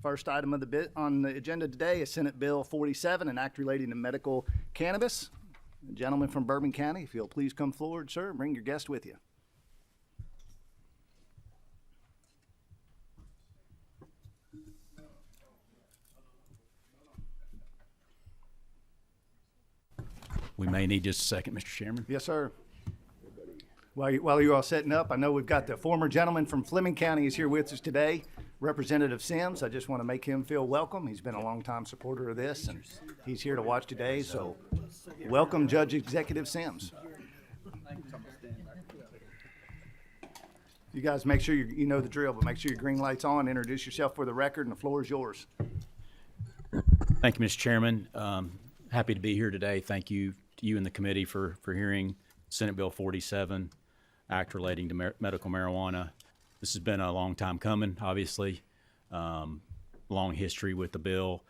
First item of on the agenda today is Senate Bill 47, an act relating to medical cannabis. The gentleman from Bourbon County, if you'll please come forward, sir, and bring your guest with you. We may need just a second, Mr. Chairman. Yes, sir. While you're all setting up, I know we've got the former gentleman from Fleming County is here with us today, Representative Sims. I just want to make him feel welcome. He's been a longtime supporter of this, and he's here to watch today. So welcome, Judge Executive Sims. You guys make sure you know the drill, but make sure your green light's on. Introduce yourself for the record, and the floor is yours. Thank you, Mr. Chairman. Happy to be here today. Thank you to you and the committee for hearing Senate Bill 47, act relating to medical marijuana. This has been a long time coming, obviously, long history with the bill.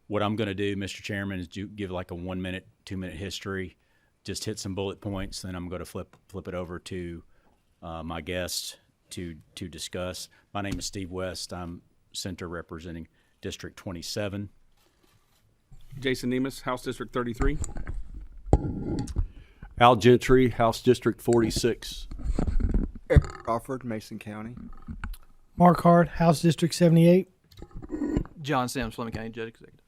What I'm going to do, Mr. Chairman, is give like a 1 minute, 2 minute history, just hit some bullet points, then I'm going to flip it over to my guests to discuss. My name is Steve West. I'm Senator representing District 27. Jason Nemus, House District 33. Al Gentry, House District 46. Eric Crawford, Mason County. Mark Hart, House District 78. John Sims, Fleming County Judge Executive.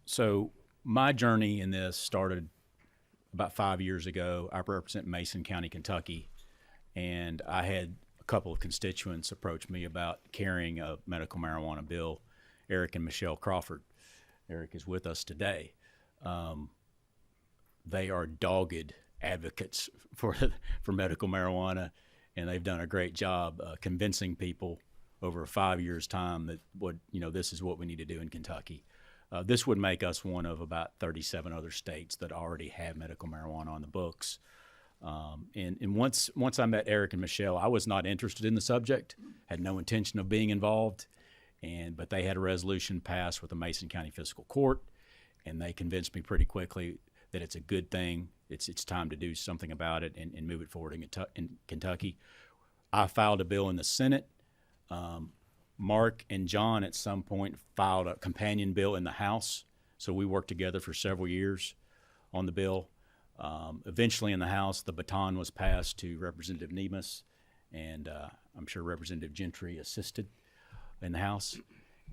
So my journey in this started about 5 years ago. I represent Mason County, Kentucky, and I had a couple of constituents approach me about carrying a medical marijuana bill, Eric and Michelle Crawford. Eric is with us today. They are dogged advocates for medical marijuana, and they've done a great job convincing people over 5 years' time that this is what we need to do in Kentucky. This would make us one of about 37 other states that already have medical marijuana on the books. And once I met Eric and Michelle, I was not interested in the subject, had no intention of being involved. But they had a resolution passed with the Mason County Fiscal Court, and they convinced me pretty quickly that it's a good thing. It's time to do something about it and move it forward in Kentucky. I filed a bill in the Senate. Mark and John at some point filed a companion bill in the House, so we worked together for several years on the bill. Eventually in the House, the baton was passed to Representative Nemus, and I'm sure Representative Gentry assisted in the House.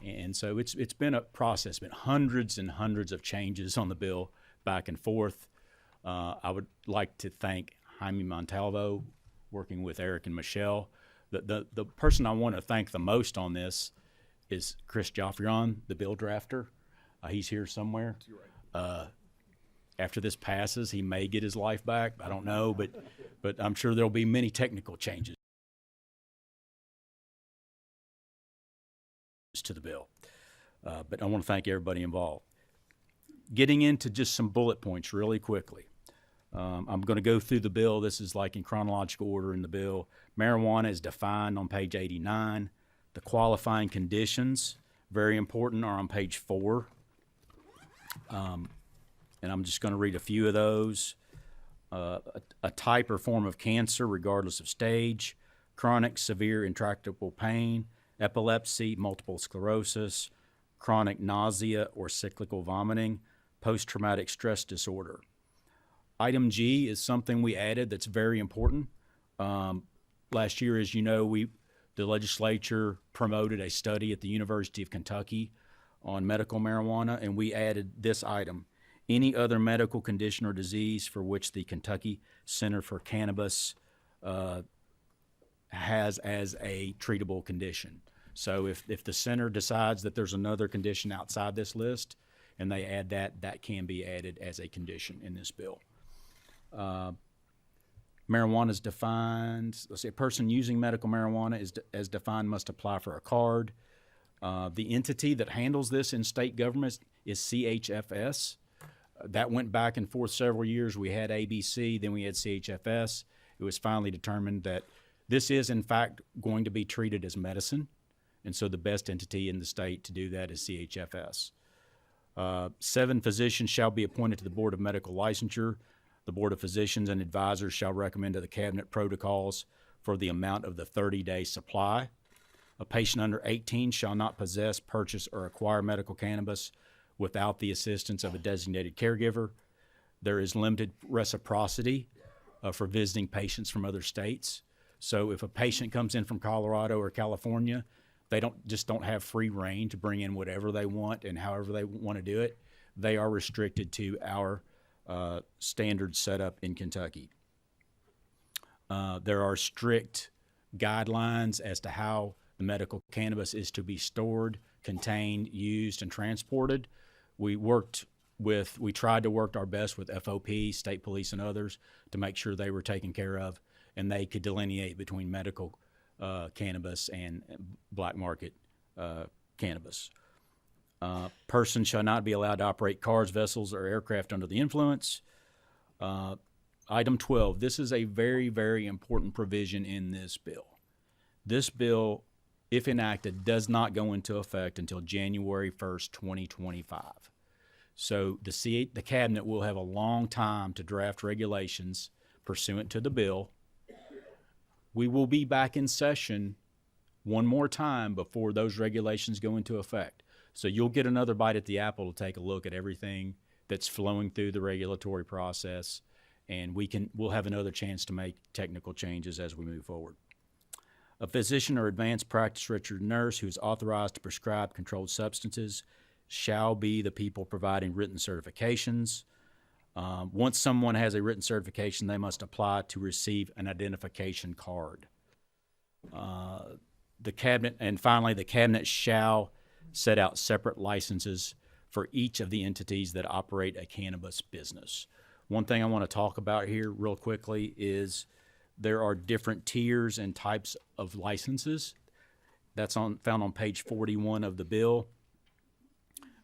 And so it's been a process, been hundreds and hundreds of changes on the bill back and forth. I would like to thank Jaime Montalvo, working with Eric and Michelle. The person I want to thank the most on this is Chris Joffrion, the bill drafter. He's here somewhere. After this passes, he may get his life back. I don't know, but I'm sure there'll be many technical changes to the bill. But I want to thank everybody involved. Getting into just some bullet points really quickly. I'm going to go through the bill. This is like in chronological order in the bill. Marijuana is defined on page 89. The qualifying conditions, very important, are on page 4. And I'm just going to read a few of those. A type or form of cancer, regardless of stage, chronic, severe, intractable pain, epilepsy, multiple sclerosis, chronic nausea or cyclical vomiting, post-traumatic stress disorder. Item G is something we added that's very important. Last year, as you know, the legislature promoted a study at the University of Kentucky on medical marijuana, and we added this item: any other medical condition or disease for which the Kentucky Center for Cannabis has as a treatable condition. So if the center decides that there's another condition outside this list and they add that can be added as a condition in this bill. Marijuana is defined, let's say a person using medical marijuana is as defined must apply for a card. The entity that handles this in state governments is CHFS. That went back and forth several years. We had ABC, then we had CHFS. It was finally determined that this is, in fact, going to be treated as medicine, and so the best entity in the state to do that is CHFS. 7 physicians shall be appointed to the Board of Medical Licensure. The Board of Physicians and Advisors shall recommend to the Cabinet protocols for the amount of the 30-day supply. A patient under 18 shall not possess, purchase, or acquire medical cannabis without the assistance of a designated caregiver. There is limited reciprocity for visiting patients from other states. So if a patient comes in from Colorado or California, they don't have free reign to bring in whatever they want and however they want to do it. They are restricted to our standard setup in Kentucky. There are strict guidelines as to how the medical cannabis is to be stored, contained, used, and transported. We tried to work our best with FOP, state police, and others to make sure they were taken care of and they could delineate between medical cannabis and black market cannabis. Persons shall not be allowed to operate cars, vessels, or aircraft under the influence. Item 12, this is a very, very important provision in this bill. This bill, if enacted, does not go into effect until January 1st, 2025. So the Cabinet will have a long time to draft regulations pursuant to the bill. We will be back in session one more time before those regulations go into effect. So you'll get another bite at the apple to take a look at everything that's flowing through the regulatory process, and we'll have another chance to make technical changes as we move forward. A physician or advanced practice registered nurse who is authorized to prescribe controlled substances shall be the people providing written certifications. Once someone has a written certification, they must apply to receive an identification card. The Cabinet shall set out separate licenses for each of the entities that operate a cannabis business. One thing I want to talk about here real quickly is there are different tiers and types of licenses. That's found on page 41 of the bill.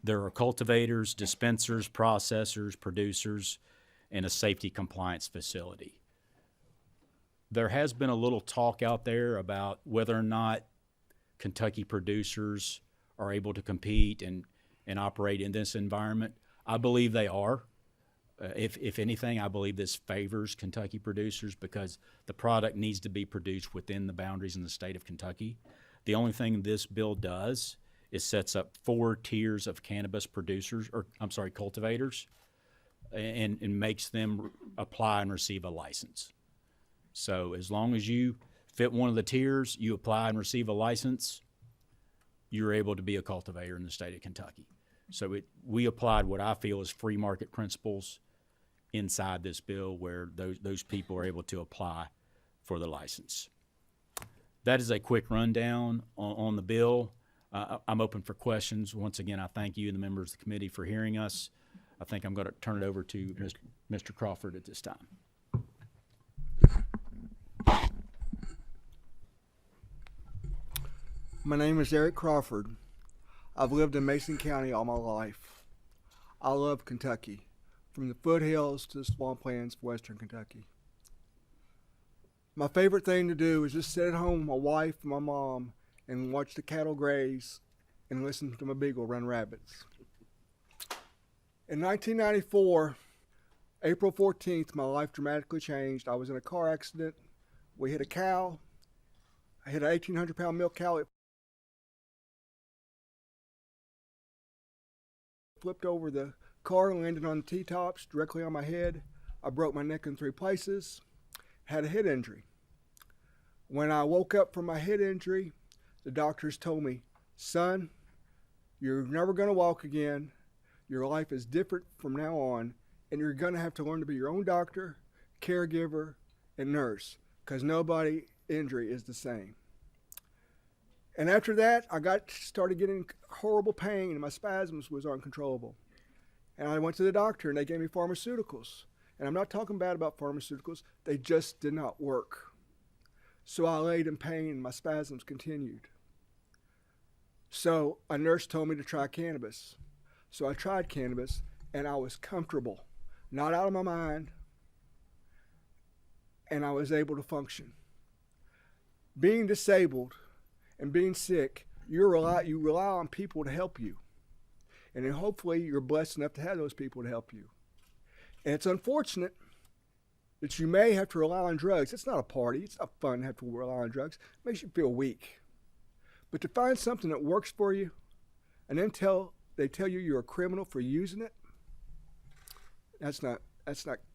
There are cultivators, dispensers, processors, producers, and a safety compliance facility. There has been a little talk out there about whether or not Kentucky producers are able to compete and operate in this environment. I believe they are. If anything, I believe this favors Kentucky producers because the product needs to be produced within the boundaries in the state of Kentucky. The only thing this bill does is sets up 4 tiers of cannabis cultivators, and makes them apply and receive a license. So as long as you fit one of the tiers, you apply and receive a license, you're able to be a cultivator in the state of Kentucky. So we applied what I feel is free market principles inside this bill where those people are able to apply for the license. That is a quick rundown on the bill. I'm open for questions. Once again, I thank you and the members of the committee for hearing us. I think I'm going to turn it over to Mr. Crawford at this time. My name is Eric Crawford. I've lived in Mason County all my life. I love Kentucky, from the foothills to the swamplands of western Kentucky. My favorite thing to do is just sit at home with my wife and my mom and watch the cattle graze and listen to my beagle run rabbits. In 1994, April 14th, my life dramatically changed. I was in a car accident. We hit a cow. I hit an 1,800-pound milk cow. It flipped over the car and landed on the T-tops directly on my head. I broke my neck in 3 places. Had a head injury. When I woke up from my head injury, the doctors told me, son, you're never going to walk again. Your life is different from now on, and you're going to have to learn to be your own doctor, caregiver, and nurse, because nobody injury is the same. And after that, I started getting horrible pain, and my spasms was uncontrollable. And I went to the doctor, and they gave me pharmaceuticals. And I'm not talking bad about pharmaceuticals. They just did not work. So I laid in pain, and my spasms continued. So a nurse told me to try cannabis. So I tried cannabis, and I was comfortable, not out of my mind, and I was able to function. Being disabled and being sick, you rely on people to help you. And then hopefully you're blessed enough to have those people to help you. And it's unfortunate that you may have to rely on drugs. It's not a party. It's not fun to have to rely on drugs. It makes you feel weak. But to find something that works for you and then they tell you you're a criminal for using it, that's not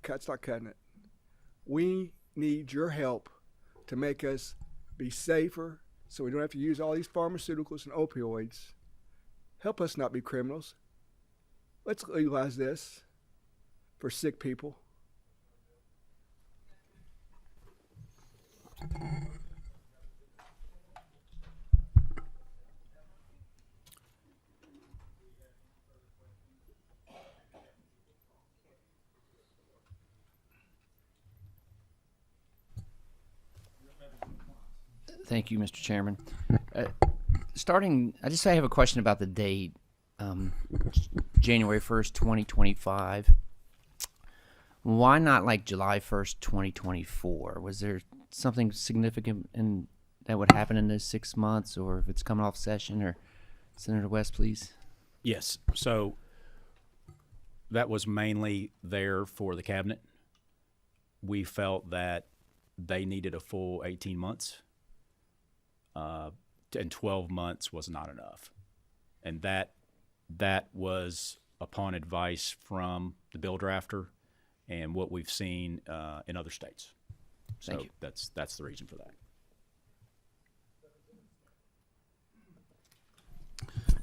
cutting it. We need your help to make us be safer so we don't have to use all these pharmaceuticals and opioids. Help us not be criminals. Let's legalize this for sick people. Thank you, Mr. Chairman. I have a question about the date, January 1st, 2025. Why not like July 1st, 2024? Was there something significant that would happen in those 6 months, or if it's coming off session? Or Senator West, please. Yes. So that was mainly there for the cabinet. We felt that they needed a full 18 months. And 12 months was not enough. And that was upon advice from the bill drafter and what we've seen in other states. Thank So you. that's the reason for that.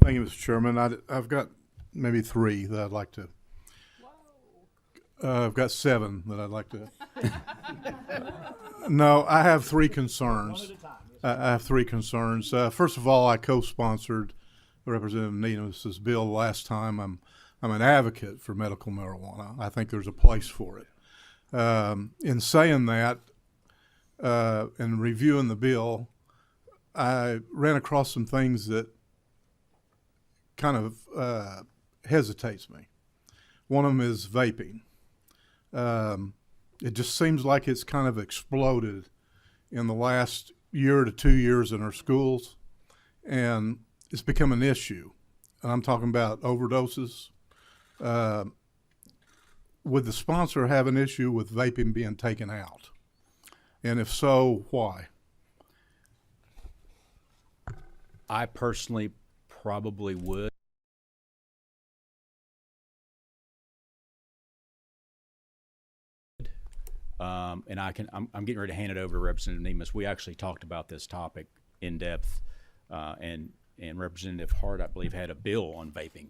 Thank you, Mr. Chairman. I've got maybe three that I'd like to. I've got seven that I'd like to. No, I have three concerns. I have three concerns. First of all, I co-sponsored Representative Needham's bill last time. I'm an advocate for medical marijuana. I think there's a place for it. In saying that, and reviewing the bill, I ran across some things that kind of hesitates me. One of them is vaping. It just seems like it's kind of exploded in the last year to 2 years in our schools, and it's become an issue. And I'm talking about overdoses. Would the sponsor have an issue with vaping being taken out? And if so, why? I personally probably would. And I'm getting ready to hand it over to Representative Nemus. We actually talked about this topic in depth, and Representative Hart, I believe, had a bill on vaping.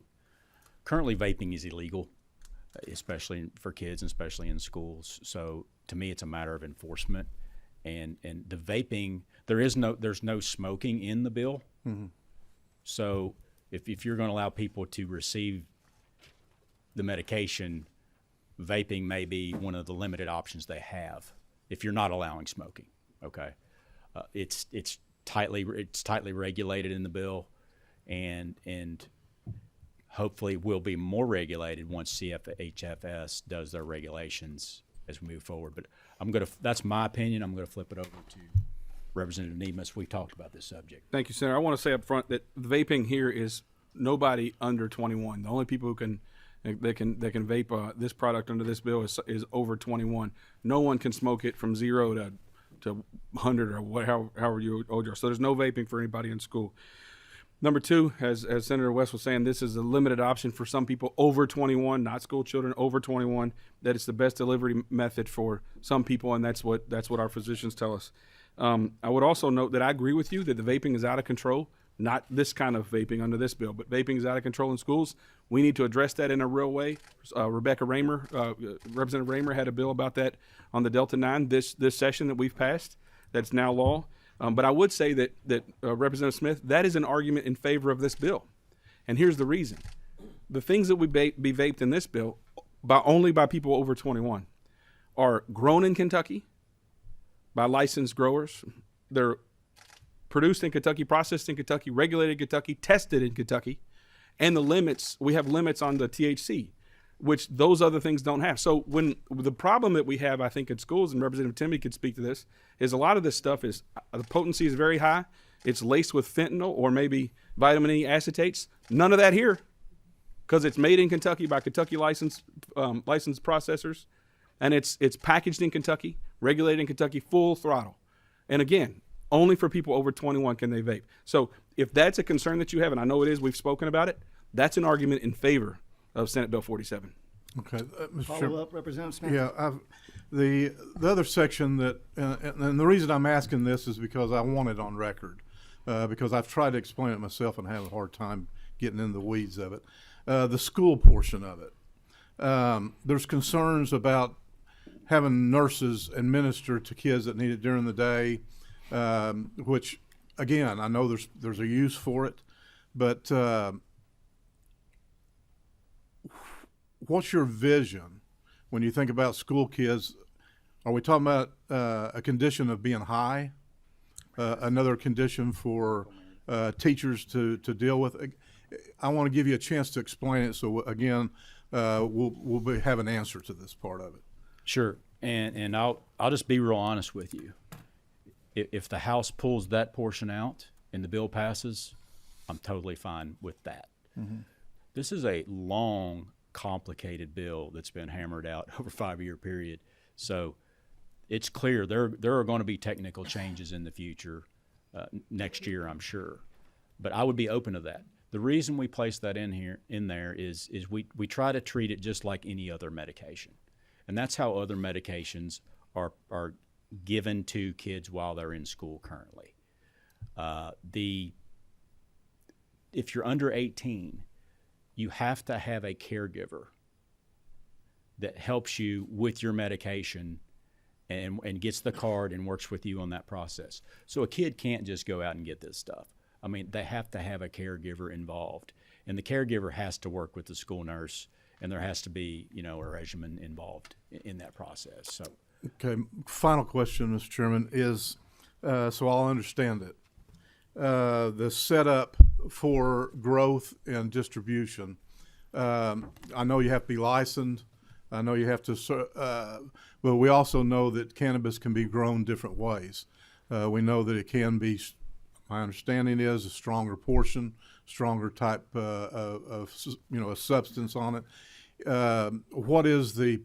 Currently, vaping is illegal, especially for kids and especially in schools. So to me, it's a matter of enforcement. And the vaping, there's no smoking in the bill. Mm-hmm. So if you're going to allow people to receive the medication, vaping may be one of the limited options they have if you're not allowing smoking. Okay, it's tightly regulated in the bill, and hopefully will be more regulated once CFHFS does their regulations as we move forward. But that's my opinion. I'm gonna flip it over to Representative Nemus. We talked about this subject. Thank you, Senator. I want to say up front that vaping here is nobody under 21. The only people who can vape this product under this bill is over 21. No one can smoke it from 0 to 100 or however you old you are. So there's no vaping for anybody in school. Number two, as Senator West was saying, this is a limited option for some people over 21, not school children, over 21. That it's the best delivery method for some people, and that's what our physicians tell us. I would also note that I agree with you that the vaping is out of control. Not this kind of vaping under this bill, but vaping is out of control in schools. We need to address that in a real way. Representative Raymer had a bill about that on the Delta 9 this session that we've passed. That's now law. But I would say that Representative Smith, that is an argument in favor of this bill. And here's the reason. The things that would be vaped in this bill only by people over 21 are grown in Kentucky by licensed growers. They're produced in Kentucky, processed in Kentucky, regulated in Kentucky, tested in Kentucky, and we have limits on the THC, which those other things don't have. So when the problem that we have, I think, in schools, and Representative Timmy could speak to this, is a lot of this stuff is, the potency is very high. It's laced with fentanyl or maybe vitamin E acetates. None of that here, because it's made in Kentucky by Kentucky licensed processors, and it's packaged in Kentucky, regulated in Kentucky, full throttle. And again, only for people over 21 can they vape. So if that's a concern that you have, and I know it is, we've spoken about it, that's an argument in favor of Senate Bill 47. Okay, Mr. Follow Chairman. up, Representative Smith? Yeah, the other section that, and the reason I'm asking this is because I want it on record, because I've tried to explain it myself and have a hard time getting in the weeds of it. The school portion of it. There's concerns about having nurses administer to kids that need it during the day, which, again, I know there's a use for it, but what's your vision when you think about school kids? Are we talking about a condition of being high, another condition for teachers to deal with? I want to give you a chance to explain it, so again, we'll have an answer to this part of it. Sure, and I'll just be real honest with you. If the House pulls that portion out and the bill passes, I'm totally fine with that. Mm-hmm. This is a long, complicated bill that's been hammered out over a 5-year period. So it's clear there are going to be technical changes in the future next year, I'm sure. But I would be open to that. The reason we place that in there is we try to treat it just like any other medication. And that's how other medications are given to kids while they're in school currently. If you're under 18, you have to have a caregiver that helps you with your medication and gets the card and works with you on that process. So a kid can't just go out and get this stuff. I mean, they have to have a caregiver involved, and the caregiver has to work with the school nurse, and there has to be, a regimen involved in that process. So, okay, final question, Mr. Chairman, is so I'll understand it. The setup for growth and distribution. I know you have to be licensed. I know you have to, but we also know that cannabis can be grown different ways. We know that it can be, my understanding is, a stronger portion, stronger type of a substance on it. What is in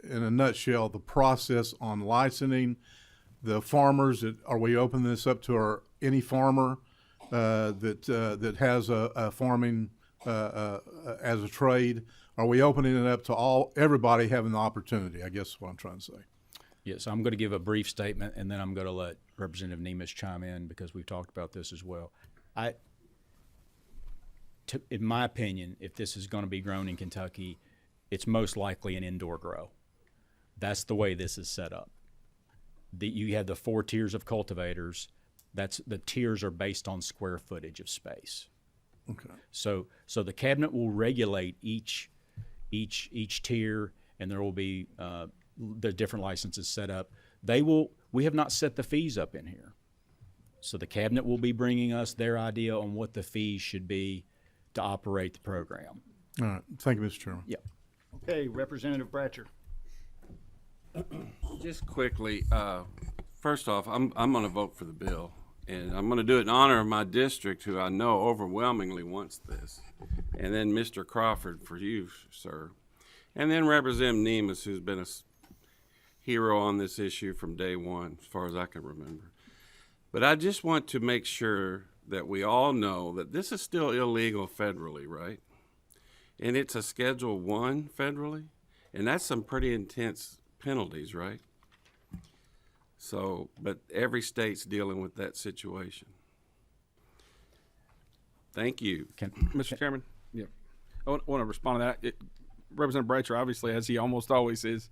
a nutshell, the process on licensing the farmers? Are we opening this up to any farmer that has a farming as a trade? Are we opening it up to everybody having the opportunity? I guess is what I'm trying to say. Yes, I'm going to give a brief statement, and then I'm going to let Representative Nemes chime in because we've talked about this as well. In my opinion, if this is going to be grown in Kentucky, it's most likely an indoor grow. That's the way this is set up. You have the 4 tiers of cultivators. The tiers are based on square footage of space. Okay. So the cabinet will regulate each tier, and there will be the different licenses set up. We have not set the fees up in here. So the cabinet will be bringing us their idea on what the fees should be to operate the program. All right. Thank you, Mr. Chairman. Yeah. Okay, Representative Bratcher. Just quickly, first off, I'm going to vote for the bill, and I'm going to do it in honor of my district, who I know overwhelmingly wants this, and then Mr. Crawford for you, sir, and then Representative Nemes, who's been a hero on this issue from day one, as far as I can remember. But I just want to make sure that we all know that this is still illegal federally, right? And it's a Schedule I federally, and that's some pretty intense penalties, right? So, but every state's dealing with that situation. Thank you. Mr. Chairman, yeah, I want to respond to that. Representative Bratcher, obviously, as he almost always is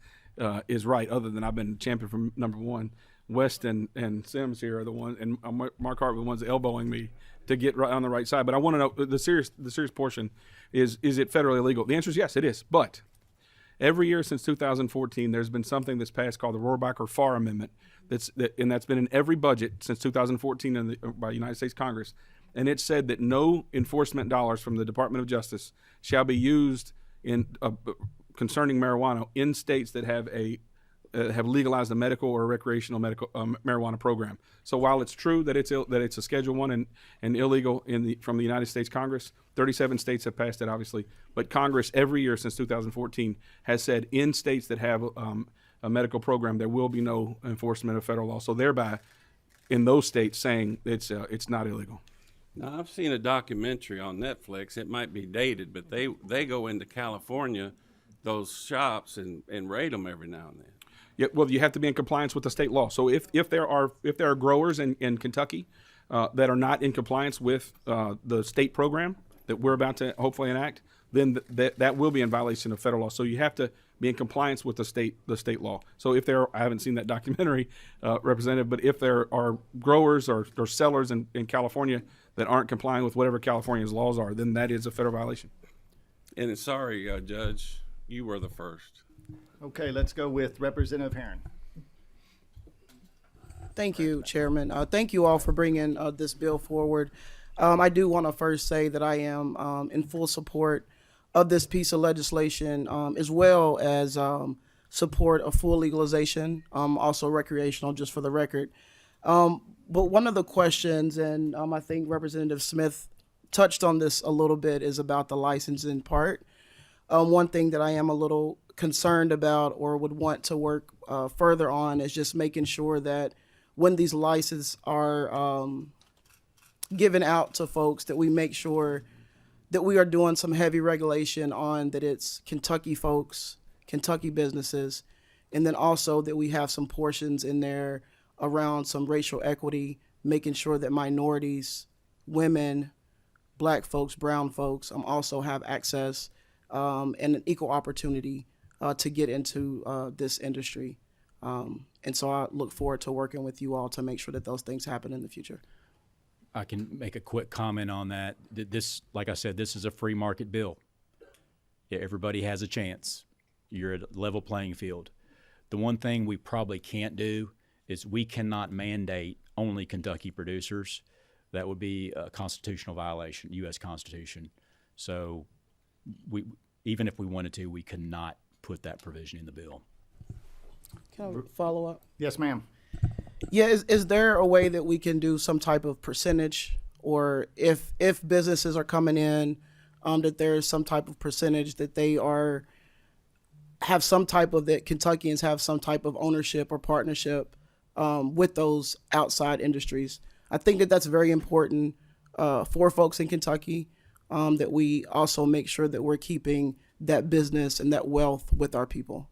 right, other than I've been champion from number one. West and Sims here are the ones, and Mark Hart were the ones elbowing me to get right on the right side. But I want to know the serious portion is it federally illegal? The answer is yes, it is. But every year since 2014, there's been something that's passed called the Rohrabacher-Farr Amendment. That's been in every budget since 2014 by the United States Congress, and it said that no enforcement dollars from the Department of Justice shall be used in concerning marijuana in states that have legalized a medical or recreational medical marijuana program. So while it's true that it's a Schedule I and illegal from the United States Congress, 37 states have passed it, obviously, but Congress every year since 2014 has said in states that have a medical program there will be no enforcement of federal law. So thereby, in those states saying it's not illegal. Now, I've seen a documentary on Netflix. It might be dated, but they go into California, those shops, and raid them every now and then. Yeah, well, you have to be in compliance with the state law. So if there are growers in Kentucky that are not in compliance with the state program that we're about to hopefully enact, then that will be in violation of federal law. So you have to be in compliance with the state law. So if I haven't seen that documentary, Representative, but if there are growers or sellers in California that aren't complying with whatever California's laws are, then that is a federal violation. And sorry, Judge, you were the first. Okay, let's go with Representative Herron. Thank you, Chairman. Thank you all for bringing this bill forward. I do want to first say that I am in full support of this piece of legislation, as well as support of full legalization, also recreational, just for the record. But one of the questions, and I think Representative Smith touched on this a little bit, is about the licensing part. One thing that I am a little concerned about or would want to work further on is just making sure that when these licenses are given out to folks, that we make sure that we are doing some heavy regulation on that it's Kentucky folks, Kentucky businesses, and then also that we have some portions in there around some racial equity, making sure that minorities, women, black folks, brown folks also have access and an equal opportunity to get into this industry. And so I look forward to working with you all to make sure that those things happen in the future. I can make a quick comment on that. This, like I said, this is a free market bill. Everybody has a chance. You're at a level playing field. The one thing we probably can't do is we cannot mandate only Kentucky producers. That would be a constitutional violation, U.S. Constitution. So even if we wanted to, we could not put that provision in the bill. Can I follow up? Yes, ma'am. Yeah, is there a way that we can do some type of percentage, or if businesses are coming in, that there's some type of percentage that they have some type of, that Kentuckians have some type of ownership or partnership with those outside industries? I think that that's very important for folks in Kentucky, that we also make sure that we're keeping that business and that wealth with our people.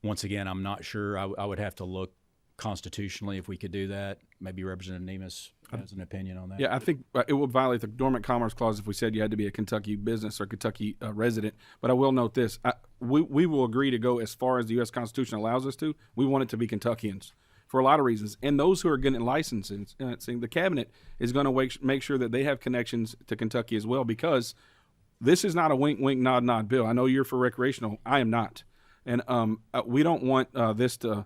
Once again, I'm not sure. I would have to look constitutionally if we could do that. Maybe Representative Nemes has an opinion on that. Yeah, I think it would violate the Dormant Commerce Clause if we said you had to be a Kentucky business or Kentucky resident. But I will note this. We will agree to go as far as the U.S. Constitution allows us to. We want it to be Kentuckians for a lot of reasons. And those who are getting licensing, the cabinet is going to make sure that they have connections to Kentucky as well, because this is not a wink, wink, nod, nod bill. I know you're for recreational. I am not. And we don't want this to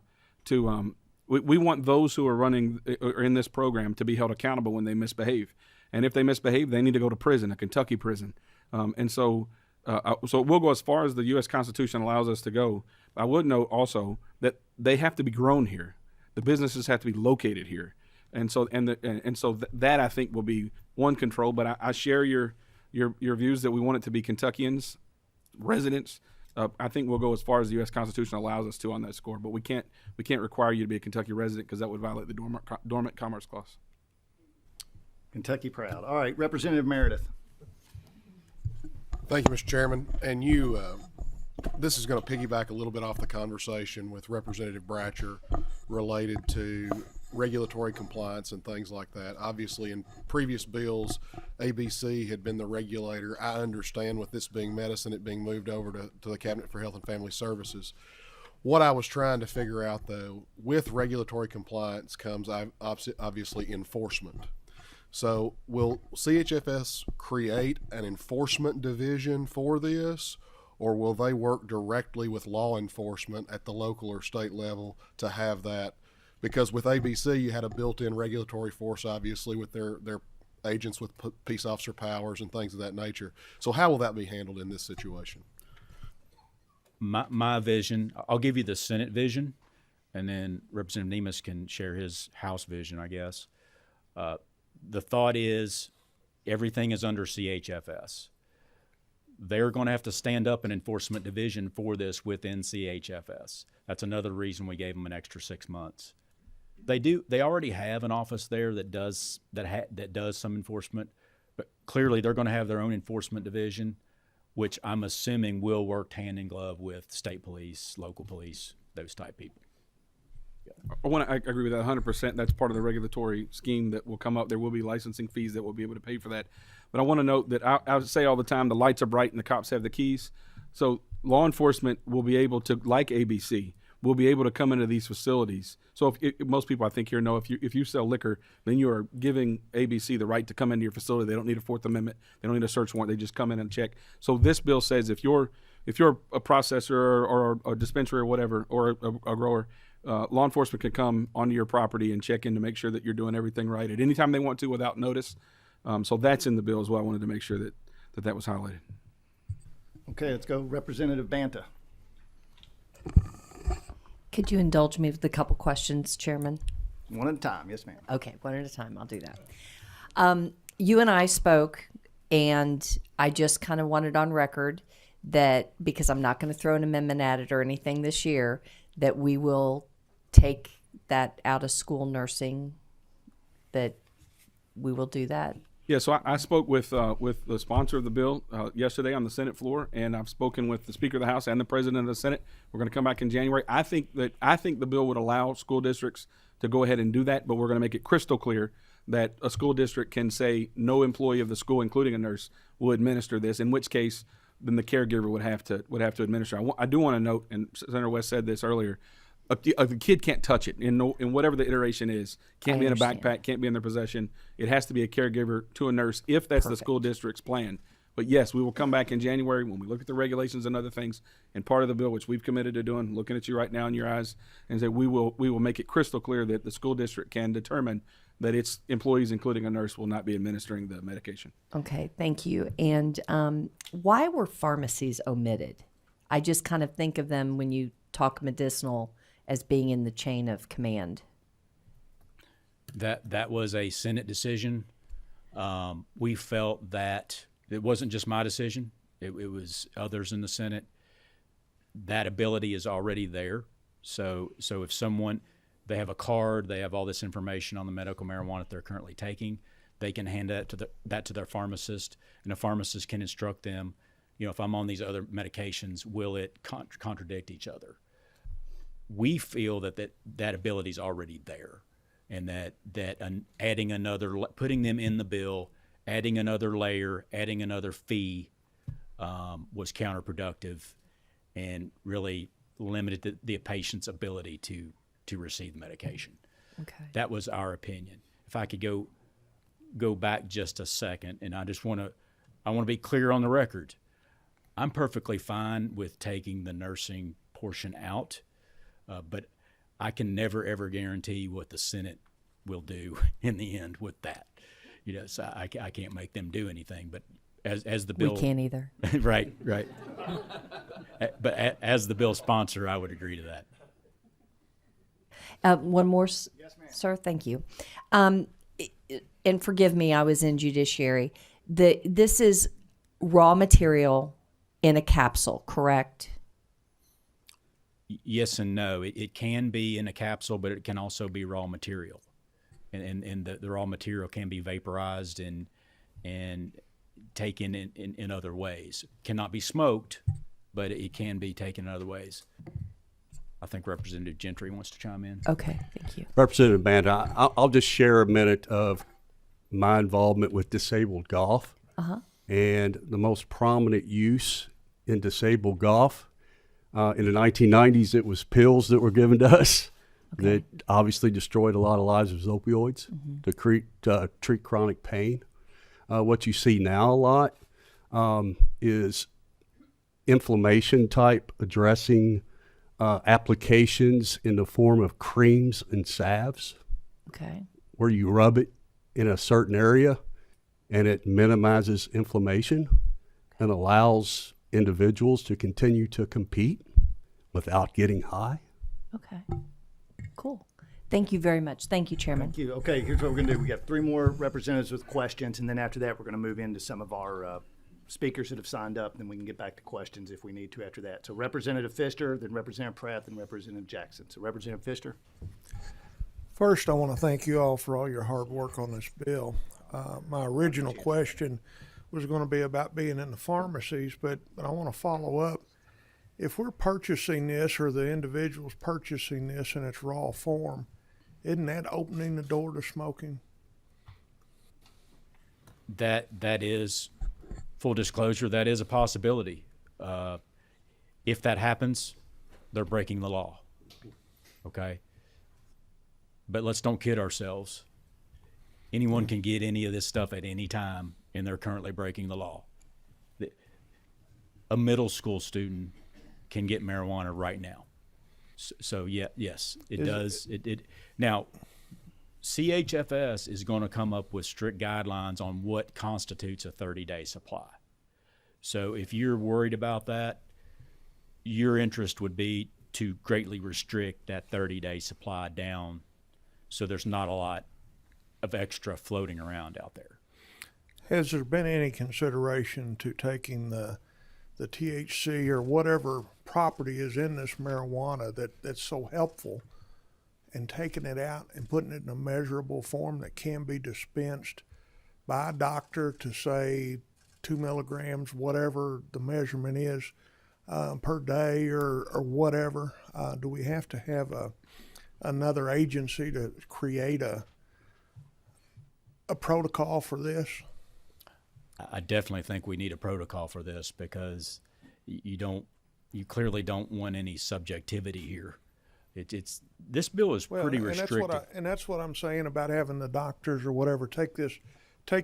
we want those who are running or in this program to be held accountable when they misbehave. And if they misbehave, they need to go to prison, a Kentucky prison. So we'll go as far as the U.S. Constitution allows us to go. I would note also that they have to be grown here. The businesses have to be located here. And so that I think will be one control. But I share your views that we want it to be Kentuckians, residents. I think we'll go as far as the U.S. Constitution allows us to on that score, but we can't require you to be a Kentucky resident, because that would violate the Dormant Commerce Clause. Kentucky proud. All right, Representative Meredith. Thank you, Mr. Chairman. And this is going to piggyback a little bit off the conversation with Representative Bratcher related to regulatory compliance and things like that. Obviously, in previous bills, ABC had been the regulator. I understand with this being medicine, it being moved over to the Cabinet for Health and Family Services. What I was trying to figure out, though, with regulatory compliance comes obviously enforcement. So will CHFS create an enforcement division for this, or will they work directly with law enforcement at the local or state level to have that? Because with ABC, you had a built-in regulatory force, obviously, with their agents with peace officer powers and things of that nature. So how will that be handled in this situation? My vision, I'll give you the Senate vision, and then Representative Nemes can share his House vision, I guess. The thought is everything is under CHFS. They're going to have to stand up an enforcement division for this within CHFS. That's another reason we gave them an extra 6 months. They already have an office there that does some enforcement, but clearly they're going to have their own enforcement division, which I'm assuming will work hand in glove with state police, local police, those type people. I agree with that 100%. That's part of the regulatory scheme that will come up. There will be licensing fees that will be able to pay for that. But I want to note that I say all the time, the lights are bright and the cops have the keys. So law enforcement will be able to, like ABC, will be able to come into these facilities. So if most people I think here know if you sell liquor, then you are giving ABC the right to come into your facility. They don't need a Fourth Amendment. They don't need a search warrant. They just come in and check. So this bill says if you're a processor or a dispensary or whatever, or a grower, law enforcement can come onto your property and check in to make sure that you're doing everything right at any time they want to without notice. So that's in the bill as well. I wanted to make sure that was highlighted. Okay, let's go Representative Banta. Could you indulge me with a couple questions, Chairman? One at a time, yes, ma'am. Okay, one at a time. I'll do that. You and I spoke, and I just kind of wanted on record that, because I'm not going to throw an amendment at it or anything this year, that we will take that out of school nursing, that we will do that. Yeah, so I spoke with the sponsor of the bill yesterday on the Senate floor, and I've spoken with the Speaker of the House and the President of the Senate. We're going to come back in January. I think the bill would allow school districts to go ahead and do that, but we're going to make it crystal clear that a school district can say no employee of the school, including a nurse, will administer this. In which case, then the caregiver would have to administer. I do want to note, and Senator West said this earlier. A kid can't touch it in whatever the iteration is. Can't be in a backpack. Can't be in their possession. It has to be a caregiver to a nurse if that's the school district's plan. But yes, we will come back in January when we look at the regulations and other things. And part of the bill, which we've committed to doing, looking at you right now in your eyes, and say we will make it crystal clear that the school district can determine that its employees, including a nurse, will not be administering the medication. Okay, thank you. And why were pharmacies omitted? I just kind of think of them when you talk medicinal as being in the chain of command. That was a Senate decision. We felt that it wasn't just my decision. It was others in the Senate. That ability is already there. So if someone, they have a card, they have all this information on the medical marijuana that they're currently taking, they can hand that to their pharmacist, and a pharmacist can instruct them, if I'm on these other medications, will it contradict each other? We feel that ability is already there, and that adding another, putting them in the bill, adding another layer, adding another fee was counterproductive and really limited the patient's ability to receive the medication. Okay. That was our opinion. If I could go back just a second, and I want to be clear on the record. I'm perfectly fine with taking the nursing portion out. But I can never, ever guarantee what the Senate will do in the end with that. So I can't make them do anything. But as the bill, we can't either. right. But as the bill sponsor, I would agree to that. One more, yes, sir. Thank you. And forgive me, I was in judiciary. This is raw material in a capsule, correct? Yes and no. It can be in a capsule, but it can also be raw material, and the raw material can be vaporized and taken in other ways. Cannot be smoked, but it can be taken in other ways. I think Representative Gentry wants to chime in. Okay, thank you. Representative Banta, I'll just share a minute of my involvement with disabled golf. And the most prominent use in disabled golf. In the 1990s, it was pills that were given to us that obviously destroyed a lot of lives. It was opioids to treat chronic pain. What you see now a lot is inflammation type addressing applications in the form of creams and salves. Okay. Where you rub it in a certain area and it minimizes inflammation and allows individuals to continue to compete without getting high. Okay, cool. Thank you very much. Thank you, Chairman. Thank you. Okay, here's what we're going to do. We got 3 more representatives with questions, and then after that, we're going to move into some of our speakers that have signed up, and then we can get back to questions if we need to after that. So Representative Pfister, then Representative Pratt, then Representative Jackson. So Representative Pfister. First, I want to thank you all for all your hard work on this bill. My original question was going to be about being in the pharmacies, but I want to follow up. If we're purchasing this, or the individual's purchasing this in its raw form, isn't that opening the door to smoking? That is, full disclosure, that is a possibility. If that happens, they're breaking the law. Okay? But let's don't kid ourselves. Anyone can get any of this stuff at any time, and they're currently breaking the law. A middle school student can get marijuana right now. So yeah, yes, it does. Now, CHFS is going to come up with strict guidelines on what constitutes a 30-day supply. So if you're worried about that, your interest would be to greatly restrict that 30-day supply down, so there's not a lot of extra floating around out there. Has there been any consideration to taking the THC or whatever property is in this marijuana that's so helpful, and taking it out and putting it in a measurable form that can be dispensed by a doctor to say 2 milligrams, whatever the measurement is, per day or whatever? Do we have to have another agency to create a protocol for this? I definitely think we need a protocol for this, because you clearly don't want any subjectivity here. This bill is pretty restrictive. And that's what I'm saying about having the doctors or whatever take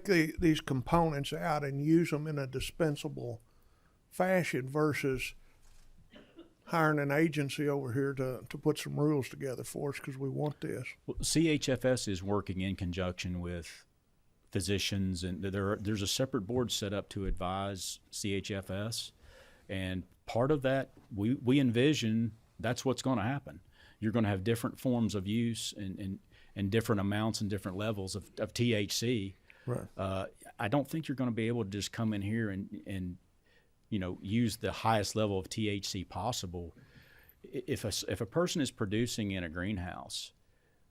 these components out and use them in a dispensable fashion, versus hiring an agency over here to put some rules together for us, because we want this. Well, CHFS is working in conjunction with physicians, and there's a separate board set up to advise CHFS, and part of that, we envision that's what's going to happen. You're going to have different forms of use and different amounts and different levels of THC. Right. I don't think you're going to be able to just come in here and use the highest level of THC possible. If a person is producing in a greenhouse,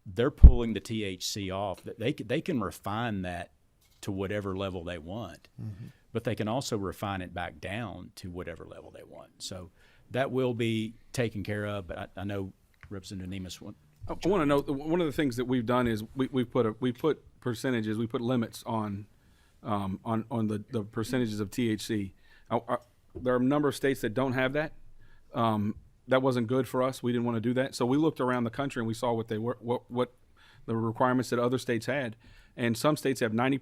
they're pulling the THC off. They can refine that to whatever level they want, but they can also refine it back down to whatever level they want. So that will be taken care of. But I know Representative Nemus wants. I want to note that one of the things that we've done is we put percentages, we put limits on the percentages of THC. There are a number of states that don't have that. That wasn't good for us. We didn't want to do that. So we looked around the country and we saw what the requirements that other states had. And some states have 90%,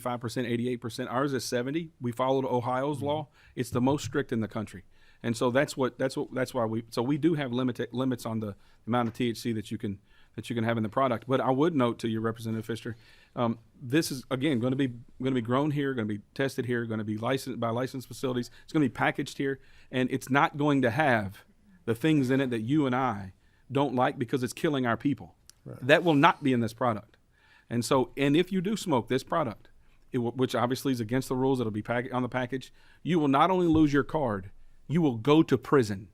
85%, 88%. Ours is 70%. We followed Ohio's law. It's the most strict in the country. And so that's why we do have limits on the amount of THC that you can have in the product. But I would note to you, Representative Pfister, this is again going to be grown here, going to be tested here, going to be licensed by licensed facilities. It's going to be packaged here, and it's not going to have the things in it that you and I don't like, because it's killing our people. Right. That will not be in this product. And so, and if you do smoke this product, which obviously is against the rules, it'll be on the package, you will not only lose your card, you will go to prison.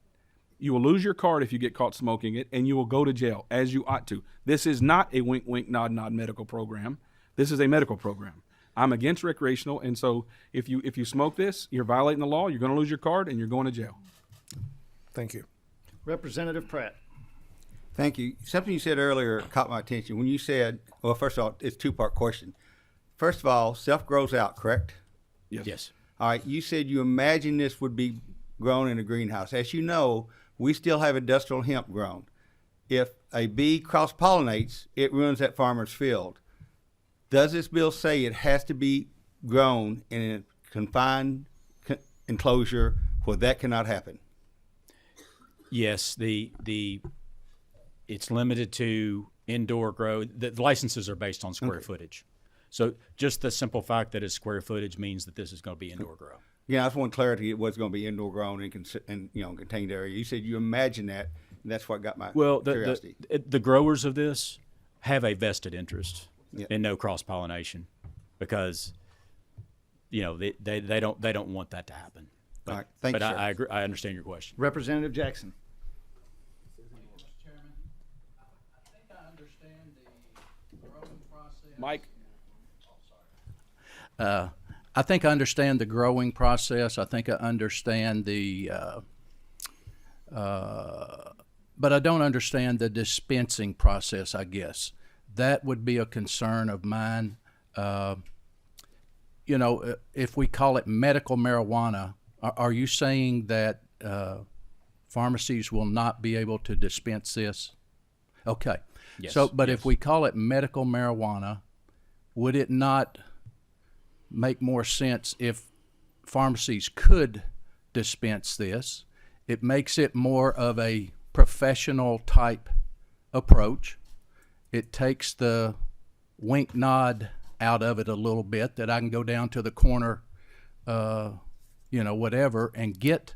You will lose your card if you get caught smoking it, and you will go to jail, as you ought to. This is not a wink, wink, nod, nod medical program. This is a medical program. I'm against recreational, and so if you smoke this, you're violating the law, you're going to lose your card, and you're going to jail. Thank you. Representative Pratt. Thank you. Something you said earlier caught my attention. When you said, well, first of all, it's a two-part question. First of all, self grows out, correct? Yes. All right. You said you imagine this would be grown in a greenhouse. As you know, we still have industrial hemp grown. If a bee cross-pollinates, it ruins that farmer's field. Does this bill say it has to be grown in a confined enclosure where that cannot happen? Yes, it's limited to indoor grow. The licenses are based on square footage. So just the simple fact that it's square footage means that this is going to be indoor grow. Yeah, I just want clarity. It was going to be indoor grown and contained area. You said you imagine that, and that's what got my curiosity. The growers of this have a vested interest in no cross pollination, because they don't want that to happen. But, all right, thank you, sir. I agree. I understand your question. Representative Jackson. Mr. Chairman, I think I understand the Mike? I think I understand the growing process. I think I understand but I don't understand the dispensing process, I guess. That would be a concern of mine. If we call it medical marijuana, are you saying that pharmacies will not be able to dispense this? Okay. Yes, But yes. if we call it medical marijuana, would it not make more sense if pharmacies could dispense this? It makes it more of a professional type approach. It takes the wink nod out of it a little bit, that I can go down to the corner, whatever, and get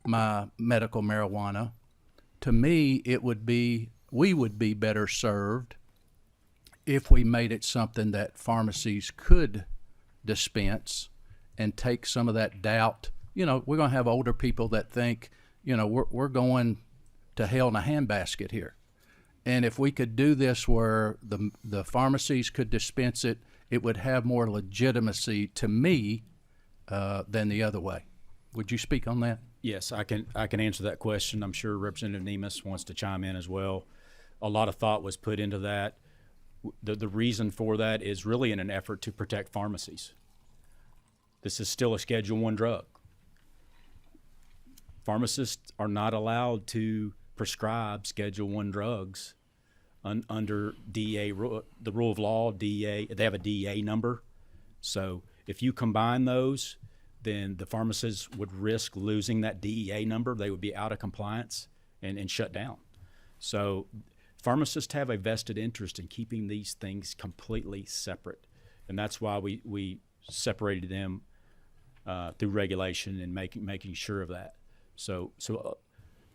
my medical marijuana. To me, we would be better served if we made it something that pharmacies could dispense and take some of that doubt. We're going to have older people that think, we're going to hell in a handbasket here. And if we could do this where the pharmacies could dispense it, it would have more legitimacy to me than the other way. Would you speak on that? Yes, I can answer that question. I'm sure Representative Nemus wants to chime in as well. A lot of thought was put into that. The reason for that is really in an effort to protect pharmacies. This is still a Schedule I drug. Pharmacists are not allowed to prescribe Schedule I drugs under DEA, the rule of law, DEA. They have a DEA number. So if you combine those, then the pharmacists would risk losing that DEA number. They would be out of compliance and shut down. So pharmacists have a vested interest in keeping these things completely separate. And that's why we separated them through regulation and making sure of that. So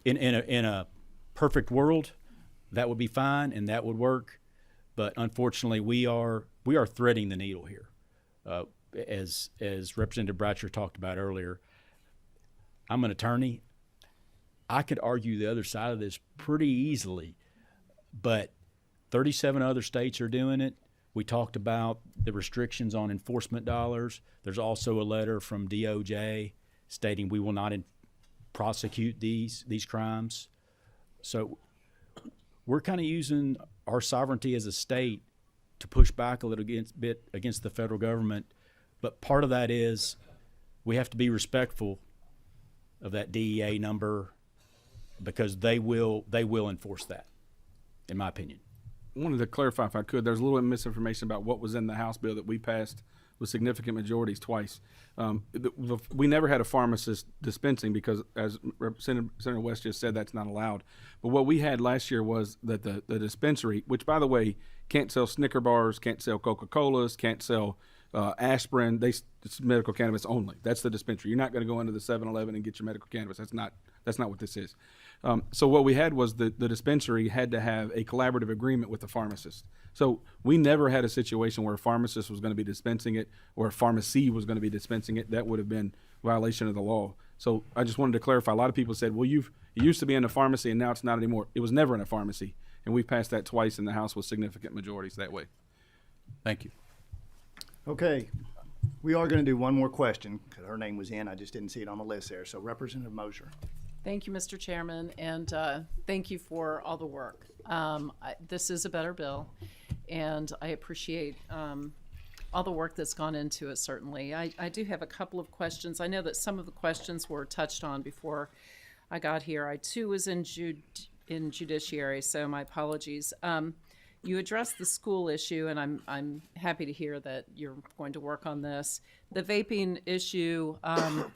in a perfect world, that would be fine and that would work. But unfortunately, we are threading the needle here. As Representative Bratcher talked about earlier, I'm an attorney. I could argue the other side of this pretty easily, but 37 other states are doing it. We talked about the restrictions on enforcement dollars. There's also a letter from DOJ stating we will not prosecute these crimes. So we're kind of using our sovereignty as a state to push back a little bit against the federal government. But part of that is we have to be respectful of that DEA number because they will enforce that, in my opinion. I wanted to clarify, if I could, there's a little bit of misinformation about what was in the House bill that we passed with significant majorities twice. We never had a pharmacist dispensing because, as Senator West just said, that's not allowed. But what we had last year was that the dispensary, which, by the way, can't sell Snicker bars, can't sell Coca-Colas, can't sell aspirin. It's medical cannabis only. That's the dispensary. You're not going to go into the 7-Eleven and get your medical cannabis. That's not what this is. So what we had was the dispensary had to have a collaborative agreement with the pharmacist. So we never had a situation where a pharmacist was going to be dispensing it or a pharmacy was going to be dispensing it. That would have been a violation of the law. So I just wanted to clarify. A lot of people said, well, it used to be in a pharmacy and now it's not anymore. It was never in a pharmacy. And we've passed that twice in the House with significant majorities that way. Thank you. Okay, we are going to do one more question because her name was in. I just didn't see it on the list there. So Representative Mosier. Thank you, Mr. Chairman, and thank you for all the work. This is a better bill, and I appreciate all the work that's gone into it, certainly. I do have a couple of questions. I know that some of the questions were touched on before I got here. I, too, was in judiciary, so my apologies. You addressed the school issue, and I'm happy to hear that you're going to work on this. The vaping issue, I'm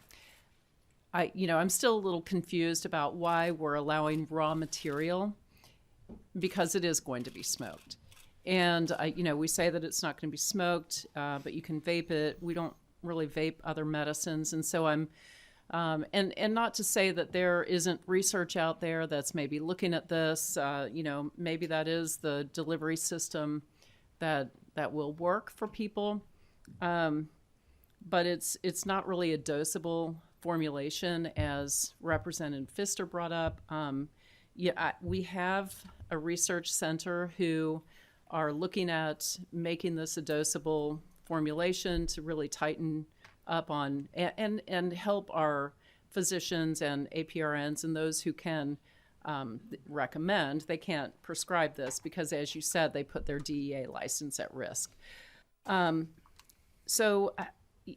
still a little confused about why we're allowing raw material, because it is going to be smoked. And, we say that it's not going to be smoked, but you can vape it. We don't really vape other medicines. And so and not to say that there isn't research out there that's maybe looking at this, maybe that is the delivery system that will work for people. But it's not really a dosable formulation, as Representative Pfister brought up. We have a research center who are looking at making this a dosable formulation to really tighten up on and help our physicians and APRNs and those who can recommend. They can't prescribe this because, as you said, they put their DEA license at risk. So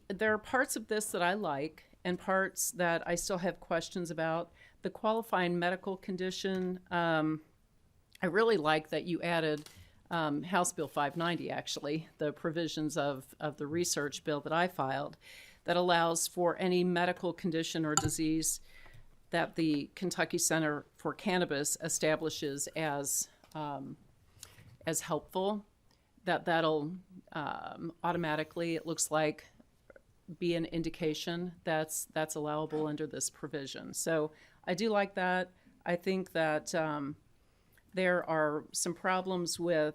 there are parts of this that I like and parts that I still have questions about. The qualifying medical condition, I really like that you added House Bill 590, actually, the provisions of the research bill that I filed that allows for any medical condition or disease that the Kentucky Center for Cannabis establishes as helpful, that'll automatically, it looks like, be an indication that's allowable under this provision. So I do like that. I think that there are some problems with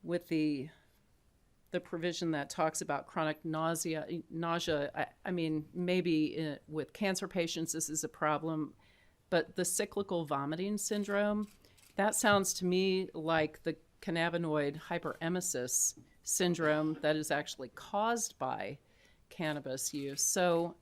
the provision that talks about chronic nausea. I mean, maybe with cancer patients this is a problem, but the cyclical vomiting syndrome, that sounds to me like the cannabinoid hyperemesis syndrome that is actually caused by cannabis use. So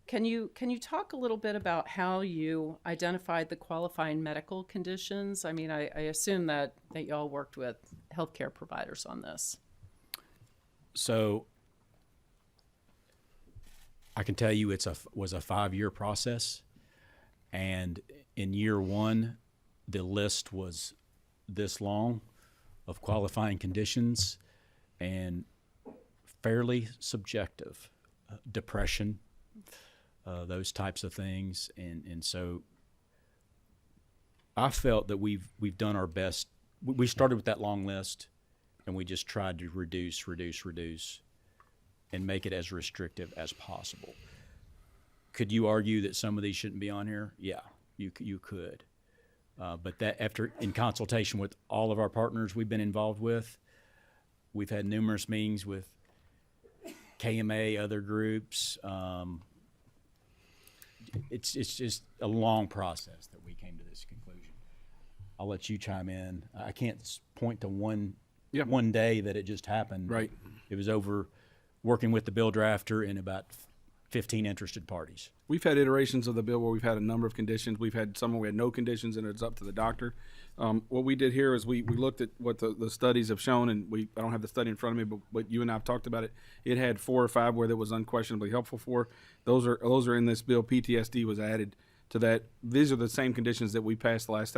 can you talk a little bit about how you identified the qualifying medical conditions? I mean, I assume that y'all worked with healthcare providers on this. So I can tell you it was a 5-year process, and in year 1, the list was this long of qualifying conditions and fairly subjective. Depression, those types of things, and so I felt that we've done our best. We started with that long list, and we just tried to reduce, and make it as restrictive as possible. Could you argue that some of these shouldn't be on here? Yeah, you could. But that in consultation with all of our partners we've been involved with, we've had numerous meetings with KMA, other groups. It's just a long process that we came to this conclusion. I'll let you chime in. I can't point to one day that it just happened. Right. It was over working with the bill drafter and about 15 interested parties. We've had iterations of the bill where we've had a number of conditions. We've had some where we had no conditions, and it's up to the doctor. What we did here is we looked at what the studies have shown, and I don't have the study in front of me, but you and I have talked about it. It had 4 or 5 where that was unquestionably helpful for. Those are in this bill. PTSD was added to that. These are the same conditions that we passed last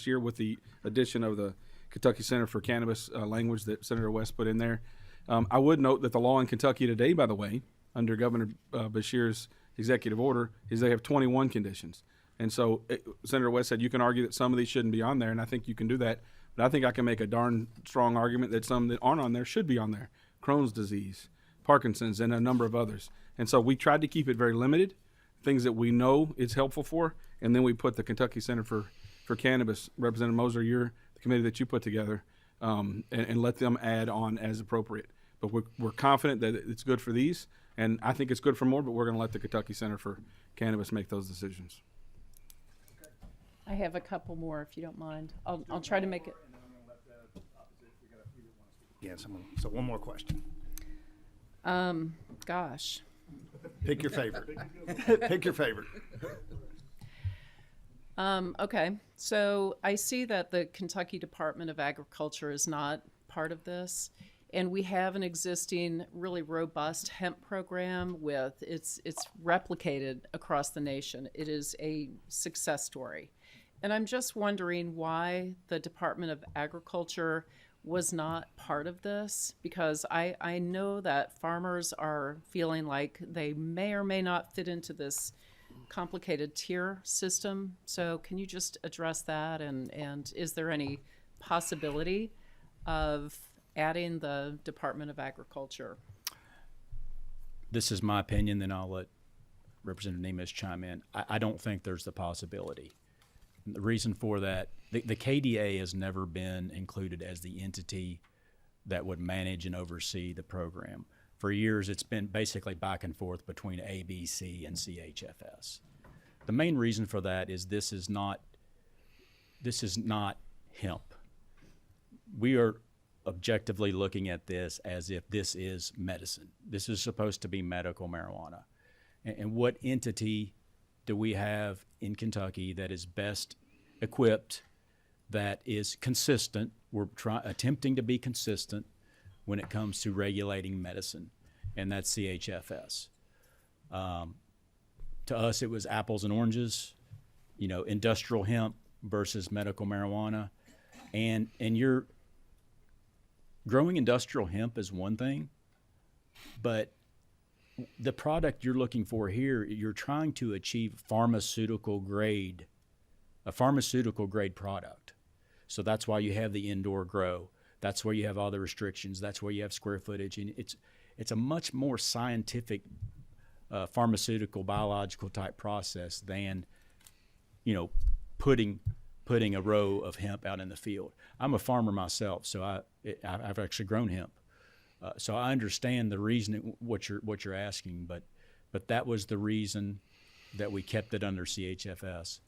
year, with the addition of the Kentucky Center for Cannabis language that Senator West put in there. I would note that the law in Kentucky today, by the way, under Governor Beshear's executive order, is they have 21 conditions. And so Senator West said you can argue that some of these shouldn't be on there, and I think you can do that. But I think I can make a darn strong argument that some that aren't on there should be on there. Crohn's disease, Parkinson's, and a number of others. And so we tried to keep it very limited, things that we know it's helpful for, and then we put the Kentucky Center for Cannabis, Representative Moser, the committee that you put together, and let them add on as appropriate. But we're confident that it's good for these, and I think it's good for more, but we're going to let the Kentucky Center for Cannabis make those decisions. I have a couple more, if you don't mind. I'll try to make it. Yeah, so one more question. Gosh. Pick your favorite. Pick your favorite. Okay, so I see that the Kentucky Department of Agriculture is not part of this, and we have an existing really robust hemp program with it's replicated across the nation. It is a success story, and I'm just wondering why the Department of Agriculture was not part of this, because I know that farmers are feeling like they may or may not fit into this complicated tier system. So can you just address that, and is there any possibility of adding the Department of Agriculture? This is my opinion, then I'll let Representative Nemes chime in. I don't think there's the possibility. The reason for that, the KDA has never been included as the entity that would manage and oversee the program. For years, it's been basically back and forth between ABC and CHFS. The main reason for that is this is not this is not hemp. We are objectively looking at this as if this is medicine. This is supposed to be medical marijuana. And what entity do we have in Kentucky that is best equipped, that is consistent? We're attempting to be consistent when it comes to regulating medicine, and that's CHFS. To us, it was apples and oranges, you know, industrial hemp versus medical marijuana. And you're growing industrial hemp is one thing, but the product you're looking for here, you're trying to achieve a pharmaceutical grade product. So that's why you have the indoor grow. That's where you have all the restrictions. That's where you have square footage. And it's a much more scientific pharmaceutical, biological type process than, you know, putting a row of hemp out in the field. I'm a farmer myself, so I've actually grown hemp. So I understand the reason what you're asking, but that was the reason that we kept it under CHFS.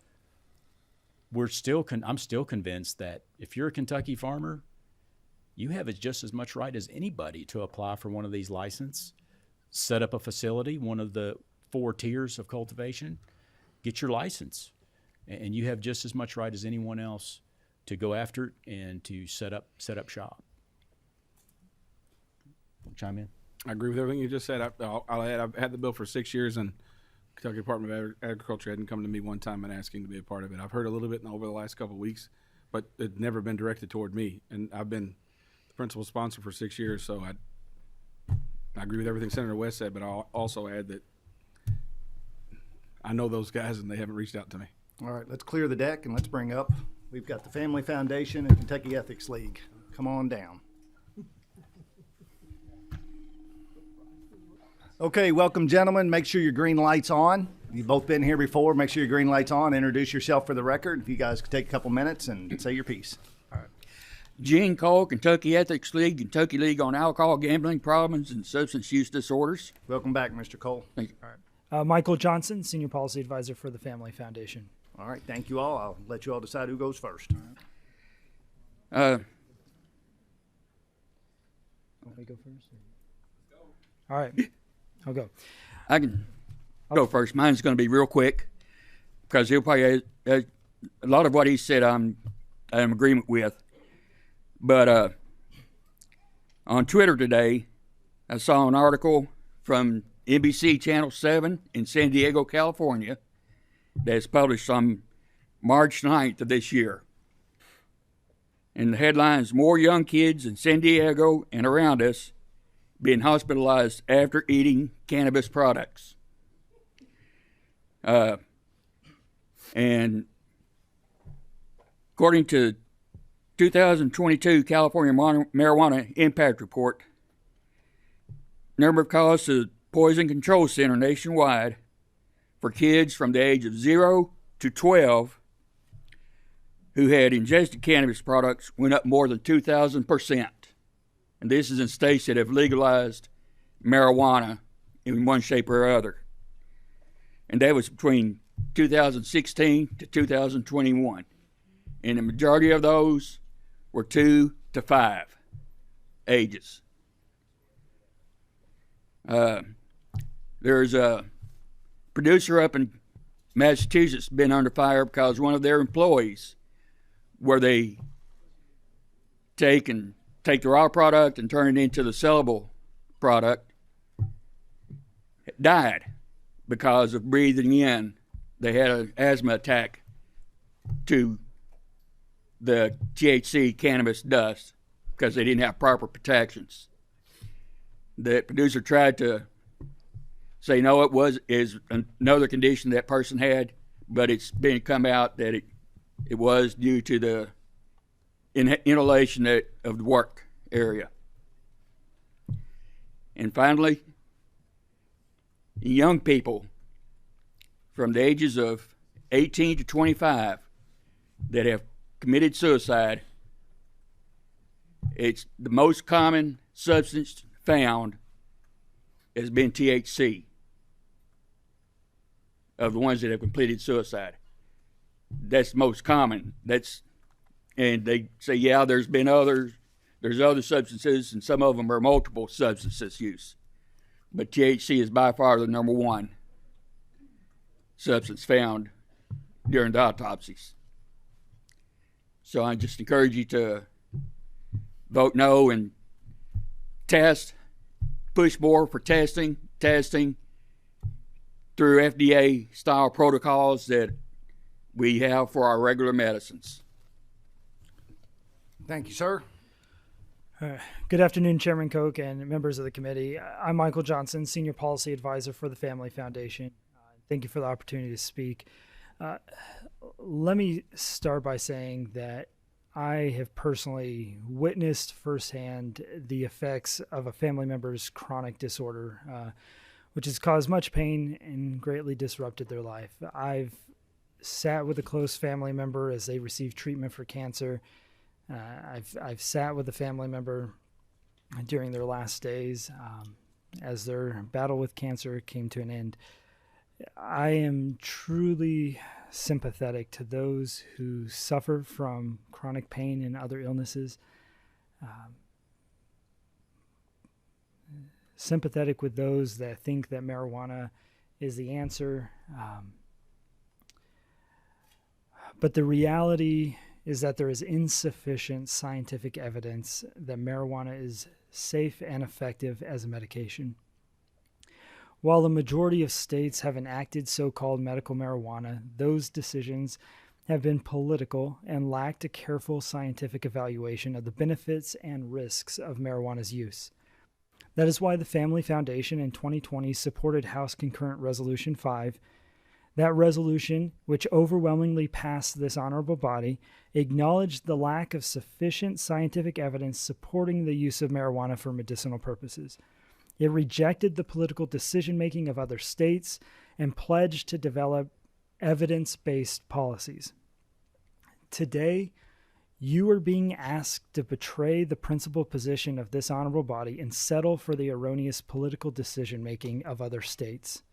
I'm still convinced that if you're a Kentucky farmer, you have just as much right as anybody to apply for one of these licenses, set up a facility, one of the 4 tiers of cultivation, get your license, and you have just as much right as anyone else to go after it and to set up shop. Chime in. I agree with everything you just said. I'll add, I've had the bill for 6 years, and Kentucky Department of Agriculture hadn't come to me one time and asking to be a part of it. I've heard a little bit over the last couple of weeks, but it's never been directed toward me. And I've been the principal sponsor for 6 years, so I agree with everything Senator West said, but I'll also add that I know those guys, and they haven't reached out to me. All right, let's clear the deck, and let's bring up, we've got the Family Foundation and Kentucky Ethics League. Come on down. Okay, welcome, gentlemen. Make sure your green light's on. You've both been here before. Make sure your green light's on. Introduce yourself for the record. If you guys could take a couple minutes and say your piece. All right. Gene Cole, Kentucky Ethics League, Kentucky League on Alcohol, Gambling Problems, and Substance Use Disorders. Welcome back, Mr. Cole. Thank you. All right. Michael Johnson, Senior Policy Advisor for the Family Foundation. All right, thank you all. I'll let you all decide who goes first. Want me to go first? All right, I'll go. I can go first. Mine's going to be real quick because he'll probably a lot of what he said I'm in agreement with. But on Twitter today, I saw an article from NBC Channel 7 in San Diego, California, that's published on March 9th of this year. And the headline is, "More young kids in San Diego and around us being hospitalized after eating cannabis products." And according to 2022 California Marijuana Impact Report, number of calls to the Poison Control Center nationwide for kids from the age of 0 to 12 who had ingested cannabis products went up more than 2,000%. And this is in states that have legalized marijuana in one shape or other. And that was between 2016 to 2021. And the majority of those were 2 to 5 ages. There's a producer up in Massachusetts been under fire because one of their employees, where they take the raw product and turn it into the sellable product, died because of breathing in. They had an asthma attack to the THC cannabis dust because they didn't have proper protections. The producer tried to say no, is another condition that person had, but it's been come out that it was due to the inhalation of the work area. And finally, young people from the ages of 18 to 25 that have committed suicide, it's the most common substance found has been THC of the ones that have completed suicide. that's most common. And they say, yeah, there's other substances, and some of them are multiple substances use. But THC is by far the number one substance found during the autopsies. So I just encourage you to vote no and push more for testing through FDA style protocols that we have for our regular medicines. Thank you, sir. Good afternoon, Chairman Koch and members of the committee. I'm Michael Johnson, Senior Policy Advisor for the Family Foundation. Thank you for the opportunity to speak. Let me start by saying that I have personally witnessed firsthand the effects of a family member's chronic disorder, which has caused much pain and greatly disrupted their life. I've sat with a close family member as they received treatment for cancer. I've sat with a family member during their last days as their battle with cancer came to an end. I am truly sympathetic to those who suffer from chronic pain and other illnesses. Sympathetic with those that think that marijuana is the answer. But the reality is that there is insufficient scientific evidence that marijuana is safe and effective as a medication. While the majority of states have enacted so-called medical marijuana, those decisions have been political and lacked a careful scientific evaluation of the benefits and risks of marijuana's use. That is why the Family Foundation in 2020 supported House Concurrent Resolution 5. That resolution, which overwhelmingly passed this honorable body, acknowledged the lack of sufficient scientific evidence supporting the use of marijuana for medicinal purposes. It rejected the political decision-making of other states and pledged to develop evidence-based policies. Today, you are being asked to betray the principled position of this honorable body and settle for the erroneous political decision-making of other states.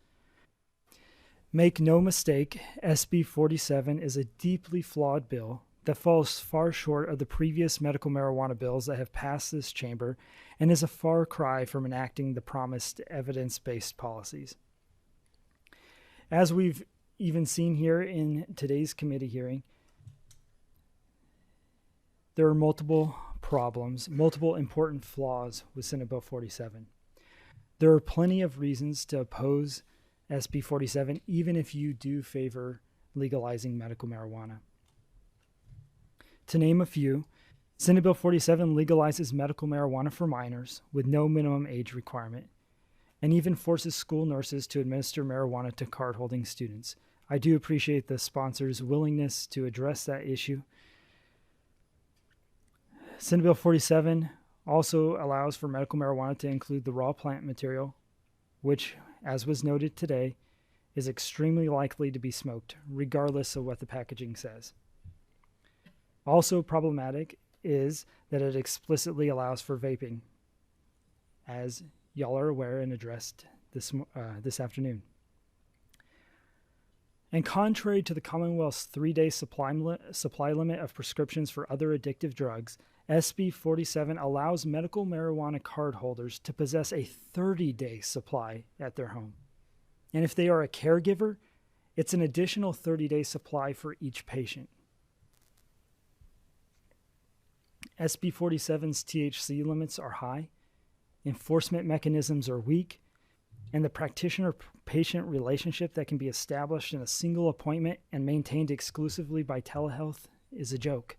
Make no mistake, SB 47 is a deeply flawed bill that falls far short of the previous medical marijuana bills that have passed this chamber and is a far cry from enacting the promised evidence-based policies. As we've even seen here in today's committee hearing, there are multiple problems, multiple important flaws with Senate Bill 47. There are plenty of reasons to oppose SB 47, even if you do favor legalizing medical marijuana. To name a few, Senate Bill 47 legalizes medical marijuana for minors with no minimum age requirement, and even forces school nurses to administer marijuana to card-holding students. I do appreciate the sponsor's willingness to address that issue. Senate Bill 47 also allows for medical marijuana to include the raw plant material, which, as was noted today, is extremely likely to be smoked, regardless of what the packaging says. Also problematic is that it explicitly allows for vaping, as y'all are aware and addressed this afternoon. And contrary to the Commonwealth's 3-day supply limit of prescriptions for other addictive drugs, SB 47 allows medical marijuana card holders to possess a 30-day supply at their home. And if they are a caregiver, it's an additional 30-day supply for each patient. SB 47's THC limits are high, enforcement mechanisms are weak, and the practitioner-patient relationship that can be established in a single appointment and maintained exclusively by telehealth is a joke.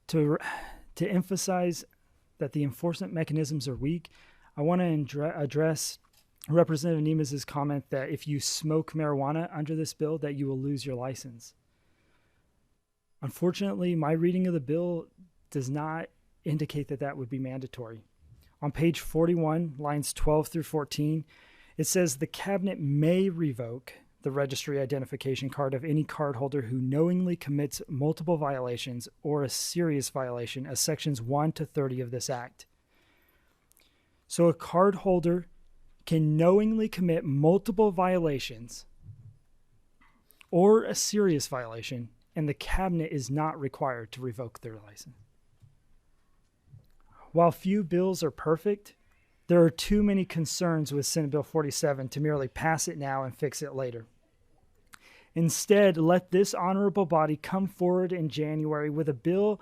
To emphasize that the enforcement mechanisms are weak, I want to address Representative Nemes's comment that if you smoke marijuana under this bill, that you will lose your license. Unfortunately, my reading of the bill does not indicate that that would be mandatory. On page 41, lines 12 through 14, it says the cabinet may revoke the registry identification card of any cardholder who knowingly commits multiple violations or a serious violation as sections 1 to 30 of this act. So a cardholder can knowingly commit multiple violations or a serious violation, and the cabinet is not required to revoke their license. While few bills are perfect, there are too many concerns with Senate Bill 47 to merely pass it now and fix it later. Instead, let this honorable body come forward in January with a bill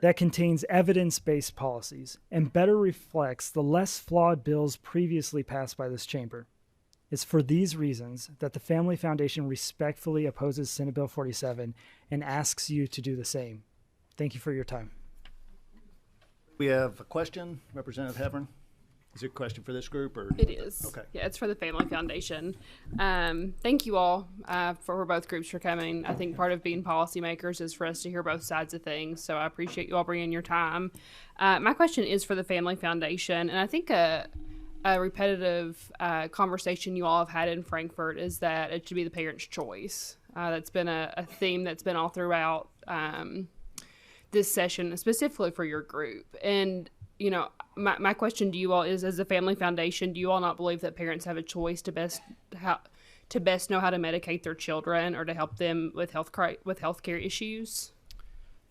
that contains evidence-based policies and better reflects the less flawed bills previously passed by this chamber. It's for these reasons that the Family Foundation respectfully opposes Senate Bill 47 and asks you to do the same. Thank you for your time. We have a question, Representative Hebron. Is it a question for this group or? It is. Okay. Yeah, it's for the Family Foundation. Thank you all for both groups for coming. I think part of being policymakers is for us to hear both sides of things. So I appreciate you all bringing your time. My question is for the Family Foundation, and I think a repetitive conversation you all have had in Frankfurt is that it should be the parent's choice. That's been a theme that's been all throughout this session, specifically for your group. And you know, my question to you all is, as a Family Foundation, do you all not believe that parents have a choice to best know how to medicate their children or to help them with healthcare issues?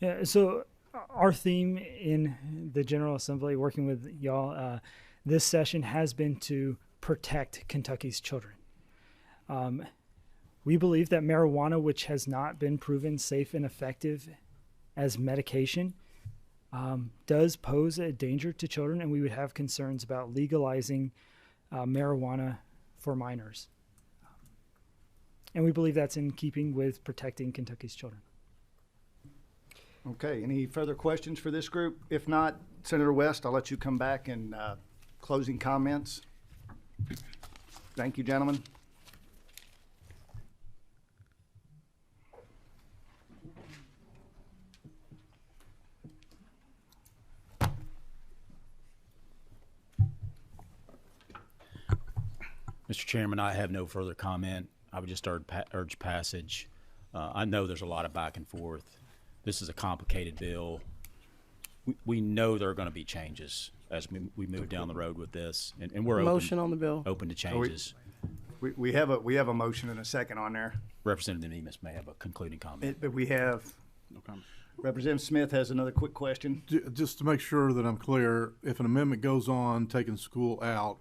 Yeah, so our theme in the General Assembly, working with y'all, this session has been to protect Kentucky's children. We believe that marijuana, which has not been proven safe and effective as medication, does pose a danger to children, and we would have concerns about legalizing marijuana for minors. And we believe that's in keeping with protecting Kentucky's children. Okay, any further questions for this group? If not, Senator West, I'll let you come back and closing comments. Thank you, gentlemen. Mr. Chairman, I have no further comment. I would just urge passage. I know there's a lot of back and forth. This is a complicated bill. We know there are going to be changes as we move down the road with this, and we're motion on the bill. Open to changes. We have a motion and a second on there. Representative Nemus may have a concluding comment. But we have no comment. Representative Smith has another quick question. Just to make sure that I'm clear, if an amendment goes on taking school out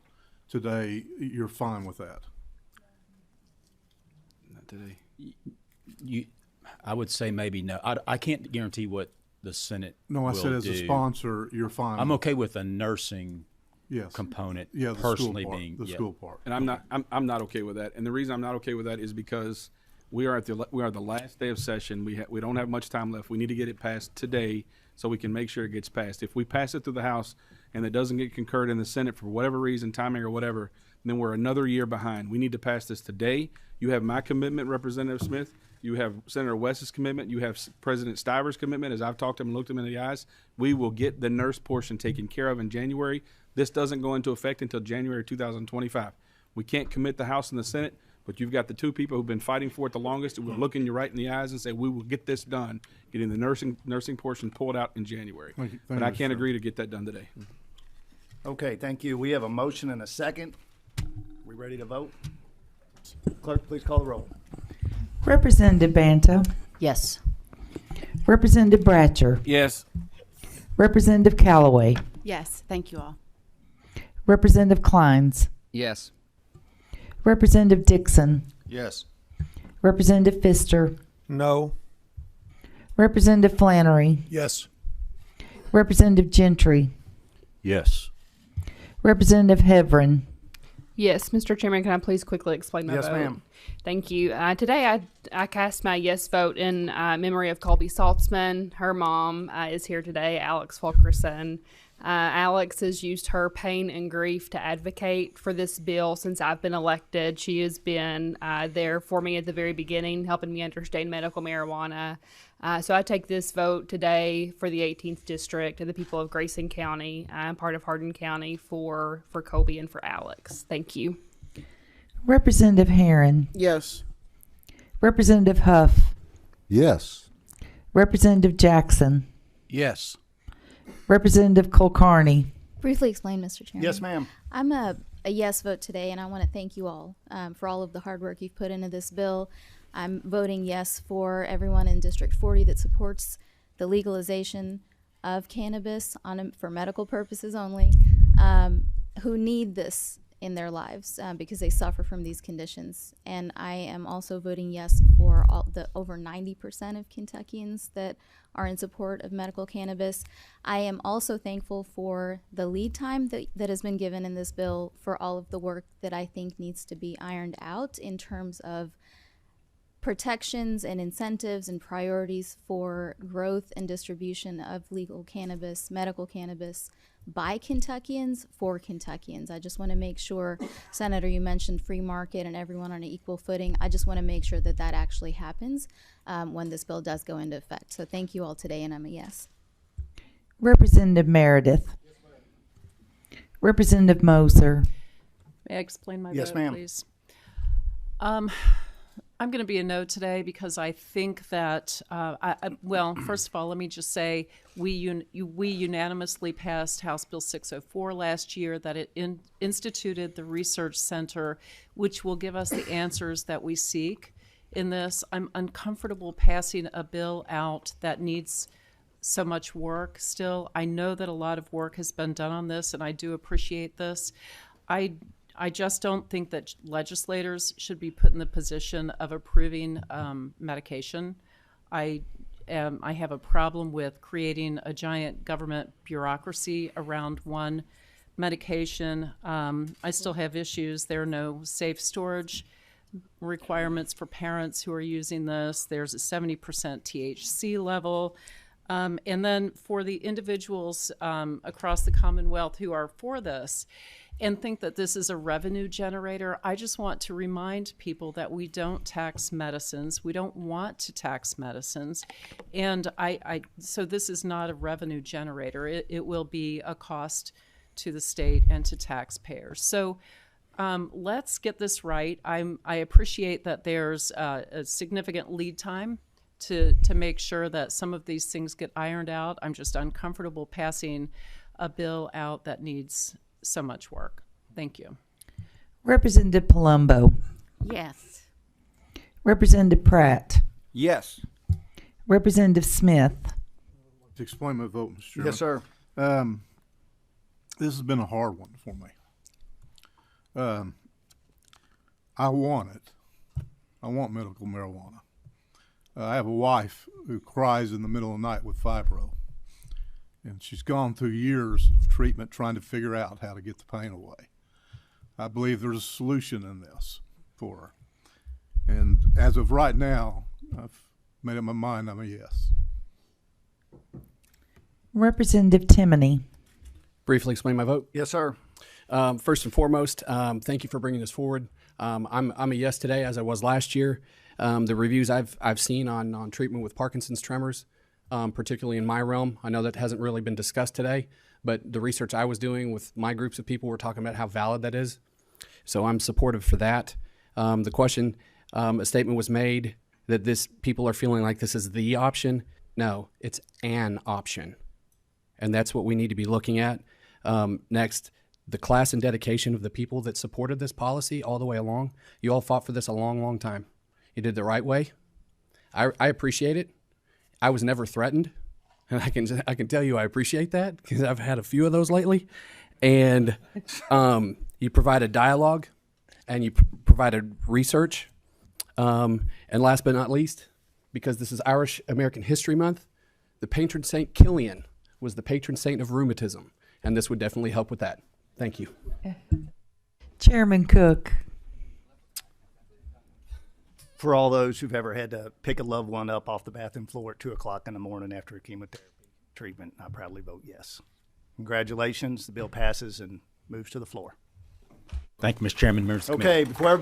today, you're fine with that? Not today. I would say maybe no. I can't guarantee what the Senate No, I will said as do. a sponsor, you're fine. I'm okay with the nursing component. Yeah, the personally school part, being the school part. And I'm not okay with that. And the reason I'm not okay with that is because we are the last day of session. We don't have much time left. We need to get it passed today so we can make sure it gets passed. If we pass it through the House and it doesn't get concurred in the Senate for whatever reason, timing or whatever, then we're another year behind. We need to pass this today. You have my commitment, Representative Smith. You have Senator West's commitment. You have President Stiver's commitment. As I've talked to him and looked him in the eyes, we will get the nurse portion taken care of in January. This doesn't go into effect until January 2025. We can't commit the House and the Senate, but you've got the two people who've been fighting for it the longest who will look you right in the eyes and say, we will get this done, getting the nursing portion pulled out in January. Thank But I you, can't sir. agree to get that done today. Okay, thank you. We have a motion and a second. We ready to vote? Clerk, please call the roll. Representative Banta. Yes. Representative Bratcher. Yes. Representative Callaway. Yes, thank you all. Representative Kleins. Yes. Representative Dixon. Yes. Representative Pfister. No. Representative Flannery. Yes. Representative Gentry. Yes. Representative Hebron. Yes, Mr. Chairman, can I please quickly explain my vote? Yes, ma'am. Thank you. Today I cast my yes vote in memory of Colby Saltzman. Her mom is here today, Alex Fulkerson. Alex has used her pain and grief to advocate for this bill since I've been elected. She has been there for me at the very beginning, helping me understand medical marijuana. So I take this vote today for the 18th District and the people of Grayson County. I'm part of Hardin County for Colby and for Alex. Thank you. Representative Herron. Yes. Representative Huff. Yes. Representative Jackson. Yes. Representative Kulkarni. Briefly explain, Mr. Chairman. Yes, ma'am. I'm a yes vote today, and I want to thank you all for all of the hard work you've put into this bill. I'm voting yes for everyone in District 40 that supports the legalization of cannabis for medical purposes only, who need this in their lives because they suffer from these conditions. And I am also voting yes for all the over 90% of Kentuckians that are in support of medical cannabis. I am also thankful for the lead time that has been given in this bill for all of the work that I think needs to be ironed out in terms of protections and incentives and priorities for growth and distribution of legal cannabis, medical cannabis, by Kentuckians for Kentuckians. I just want to make sure, Senator, you mentioned free market and everyone on an equal footing. I just want to make sure that that actually happens when this bill does go into effect. So thank you all today, and I'm a yes. Representative Meredith. Representative Moser. May I explain my Yes, vote, ma'am. please? I'm going to be a no today because I think that, well, first of all, let me just say we unanimously passed House Bill 604 last year that it instituted the research center, which will give us the answers that we seek in this. I'm uncomfortable passing a bill out that needs so much work still. I know that a lot of work has been done on this, and I do appreciate this. I just don't think that legislators should be put in the position of approving medication. I have a problem with creating a giant government bureaucracy around one medication. I still have issues. There are no safe storage requirements for parents who are using this. There's a 70% THC level. And then for the individuals across the Commonwealth who are for this and think that this is a revenue generator, I just want to remind people that we don't tax medicines. We don't want to tax medicines. And so this is not a revenue generator. It will be a cost to the state and to taxpayers. So let's get this right. I appreciate that there's a significant lead time to make sure that some of these things get ironed out. I'm just uncomfortable passing a bill out that needs so much work. Thank you. Representative Palumbo. Yes. Representative Pratt. Yes. Representative Smith. To explain my vote, Mr. Chairman. Yes, sir. This has been a hard one for me. I want it. I want medical marijuana. I have a wife who cries in the middle of the night with fibro, and she's gone through years of treatment trying to figure out how to get the pain away. I believe there's a solution in this for her. And as of right now, I've made up my mind I'm a yes. Representative Timoney. Briefly explain my vote. Yes, sir. First and foremost, thank you for bringing this forward. I'm a yes today, as I was last year. The reviews I've seen on treatment with Parkinson's tremors, particularly in my realm, I know that hasn't really been discussed today, but the research I was doing with my groups of people were talking about how valid that is. So I'm supportive for that. The question, a statement was made that people are feeling like this is the option. No, it's an option. And that's what we need to be looking at. Next, the class and dedication of the people that supported this policy all the way along. You all fought for this a long, long time. You did the right way. I appreciate it. I was never threatened, and I can tell you I appreciate that because I've had a few of those lately. And you provided dialogue, and you provided research. And last but not least, because this is Irish American History Month, the patron saint Killian was the patron saint of rheumatism, and this would definitely help with that. Thank you. Chairman Cook. For all those who've ever had to pick a loved one up off the bathroom floor at 2 o'clock in the morning after a chemotherapy treatment, I proudly vote yes. Congratulations. The bill passes and moves to the floor. Thank you, Mr. Chairman. Members of the Okay, committee. before